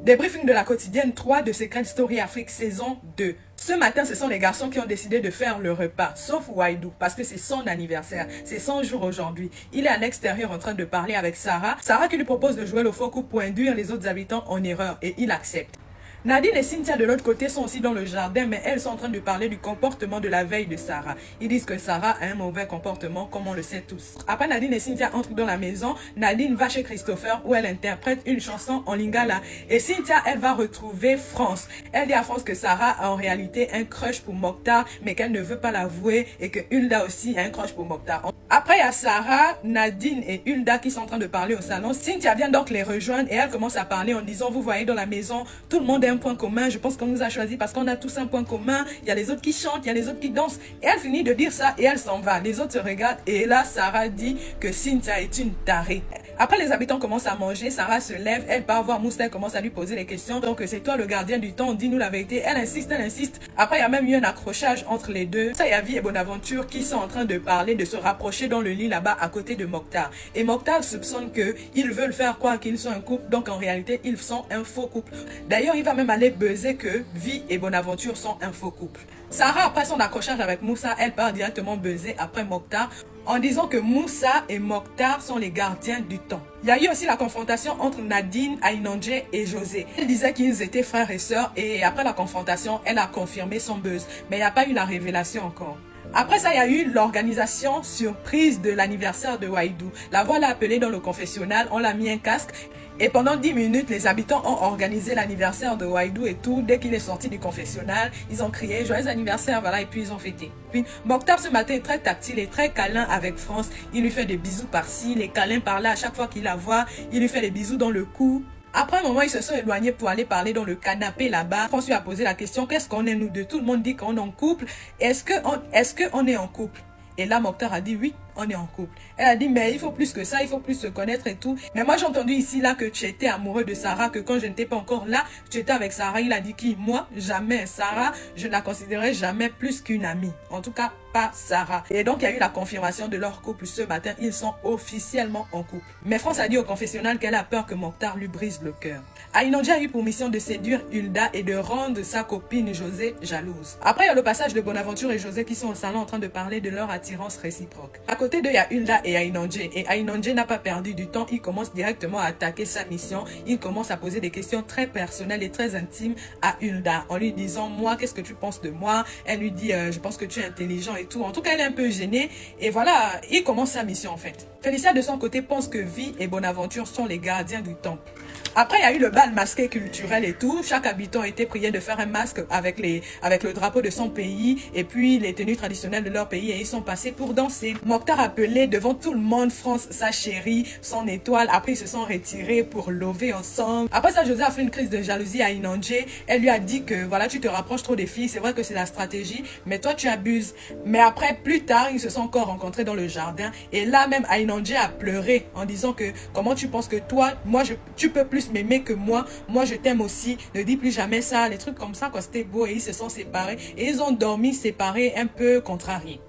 Débriefing de la quotidienne 3 de Secret Story Afrique saison 2. Ce matin, ce sont les garçons qui ont décidé de faire le repas, sauf Waidou, parce que c'est son anniversaire, c'est son jour aujourd'hui. Il est à l'extérieur en train de parler avec Sarah. Sarah qui lui propose de jouer le faux coup pour induire les autres habitants en erreur, et il accepte. Nadine et Cynthia de l'autre côté sont aussi dans le jardin, mais elles sont en train de parler du comportement de la veille de Sarah. Ils disent que Sarah a un mauvais comportement, comme on le sait tous. Après, Nadine et Cynthia entrent dans la maison. Nadine va chez Christopher où elle interprète une chanson en lingala. Et Cynthia, elle va retrouver France. Elle dit à France que Sarah a en réalité un crush pour Mokhtar, mais qu'elle ne veut pas l'avouer et que Hulda aussi a un crush pour Mokhtar. Après, il y a Sarah, Nadine et Hulda qui sont en train de parler au salon. Cynthia vient donc les rejoindre et elle commence à parler en disant, vous voyez dans la maison, tout le monde est un point commun. Je pense qu'on nous a choisi parce qu'on a tous un point commun. Il y a les autres qui chantent, il y a les autres qui dansent. Et elle finit de dire ça et elle s'en va. Les autres se regardent et là, Sarah dit que Cynthia est une tarée. Après, les habitants commencent à manger. Sarah se lève, elle part voir Moussa, elle commence à lui poser des questions. Donc, c'est toi le gardien du temps, dis-nous la vérité. Elle insiste, elle insiste. Après, il y a même eu un accrochage entre les deux. Ça, il y a Vie et Bonaventure qui sont en train de parler, de se rapprocher dans le lit là-bas à côté de Mokhtar. Et Mokhtar soupçonne qu'ils veulent faire croire qu'ils sont un couple. Donc, en réalité, ils sont un faux couple. D'ailleurs, il va même aller buzzer que Vie et Bonaventure sont un faux couple. Sarah, après son accrochage avec Moussa, elle part directement buzzer après Mokhtar en disant que Moussa et Mokhtar sont les gardiens du temps. Il y a eu aussi la confrontation entre Nadine, Ainandje et José. Elle disait qu'ils étaient frères et sœurs et après la confrontation, elle a confirmé son buzz. Mais il n'y a pas eu la révélation encore. Après ça, il y a eu l'organisation surprise de l'anniversaire de Waidou. La voix l'a appelé dans le confessionnal, on l'a mis un casque. Et pendant 10 minutes, les habitants ont organisé l'anniversaire de Waidou et tout. Dès qu'il est sorti du confessionnal, ils ont crié « Joyeux anniversaire », voilà, et puis ils ont fêté. Puis Mokhtar ce matin est très tactile et très câlin avec France. Il lui fait des bisous par-ci, les câlins par-là. À chaque fois qu'il la voit, il lui fait des bisous dans le cou. Après un moment, ils se sont éloignés pour aller parler dans le canapé là-bas. France lui a posé la question, qu'est-ce qu'on est nous deux? Tout le monde dit qu'on est en couple. Est-ce qu'on est en couple? Et là, Mokhtar a dit oui, on est en couple. Elle a dit, mais il faut plus que ça, il faut plus se connaître et tout. Mais moi, j'ai entendu ici, là, que tu étais amoureux de Sarah, que quand je n'étais pas encore là, tu étais avec Sarah. Il a dit qui? Moi, jamais. Sarah, je ne la considérais jamais plus qu'une amie. En tout cas, pas Sarah. Et donc, il y a eu la confirmation de leur couple ce matin. Ils sont officiellement en couple. Mais France a dit au confessionnal qu'elle a peur que Mokhtar lui brise le cœur. Ainandje a eu pour mission de séduire Hulda et de rendre sa copine José jalouse. Après, il y a le passage de Bonaventure et José qui sont au salon en train de parler de leur attirance réciproque. À côté d'eux, il y a Hulda et Ainandje. Et Ainandje n'a pas perdu du temps. Il commence directement à attaquer sa mission. Il commence à poser des questions très personnelles et très intimes à Hulda. En lui disant, moi, qu'est-ce que tu penses de moi? Elle lui dit, je pense que tu es intelligent et tout. En tout cas, elle est un peu gênée. Et voilà, il commence sa mission en fait. Félicia de son côté pense que Vie et Bonaventure sont les gardiens du temple. Après, il y a eu le bal masqué culturel et tout. Chaque habitant a été prié de faire un masque avec le drapeau de son pays et puis les tenues traditionnelles de leur pays et ils sont passés pour danser. Mokhtar appelé devant tout le monde France, sa chérie, son étoile. Après, ils se sont retirés pour lever ensemble. Après ça, José a fait une crise de jalousie à Ainandje. Elle lui a dit que voilà, tu te rapproches trop des filles. C'est vrai que c'est la stratégie, mais toi, tu abuses. Mais après, plus tard, ils se sont encore rencontrés dans le jardin et là même, Ainandje a pleuré en disant que comment tu penses que toi, tu peux plus m'aimer que moi je t'aime aussi, ne dis plus jamais ça, les trucs comme ça, quoi, c'était beau et ils se sont séparés et ils ont dormi séparés un peu contrariés.